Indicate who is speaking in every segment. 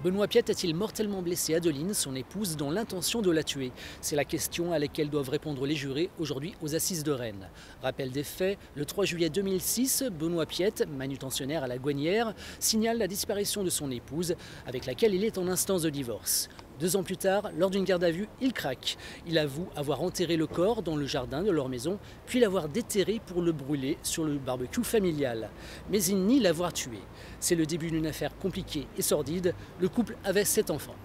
Speaker 1: Benoît Piette a-t-il mortellement blessé Adeline, son épouse, dans l'intention de la tuer? C'est la question à laquelle doivent répondre les jurés aujourd'hui aux assises de Rennes. Rappel des faits, le 3 juillet 2006, Benoît Piette, manutentionnaire à la Gouanière, signale la disparition de son épouse, avec laquelle il est en instance de divorce. 2 ans plus tard, lors d'une garde à vue, il craque. Il avoue avoir enterré le corps dans le jardin de leur maison, puis l'avoir déterré pour le brûler sur le barbecue familial. Mais il nie l'avoir tué. C'est le début d'une affaire compliquée et sordide. Le couple avait 7 enfants.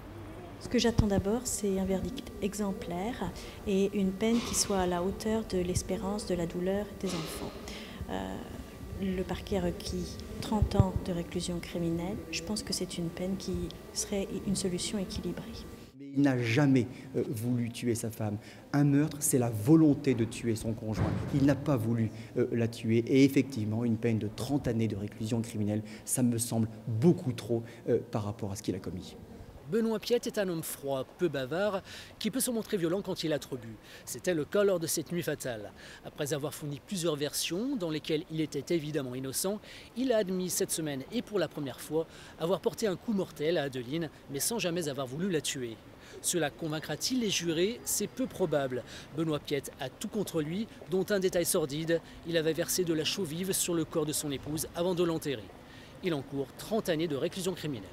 Speaker 2: Ce que j'attends d'abord, c'est un verdict exemplaire et une peine qui soit à la hauteur de l'espérance, de la douleur des enfants. Le parquet a requis 30 ans de réclusion criminelle. Je pense que c'est une peine qui serait une solution équilibrée.
Speaker 3: Mais il n'a jamais voulu tuer sa femme. Un meurtre, c'est la volonté de tuer son conjoint. Il n'a pas voulu la tuer. Et effectivement, une peine de 30 années de réclusion criminelle, ça me semble beaucoup trop par rapport à ce qu'il a commis.
Speaker 1: Benoît Piette est un homme froid, peu bavard, qui peut se montrer violent quand il a trop bu. C'était le cas lors de cette nuit fatale. Après avoir fourni plusieurs versions, dans lesquelles il était évidemment innocent, il a admis cette semaine, et pour la première fois, avoir porté un coup mortel à Adeline, mais sans jamais avoir voulu la tuer. Cela convaincra-t-il les jurés? C'est peu probable. Benoît Piette a tout contre lui, dont un détail sordide. Il avait versé de la chaux vive sur le corps de son épouse avant de l'enterrer. Il encourt 30 années de réclusion criminelle.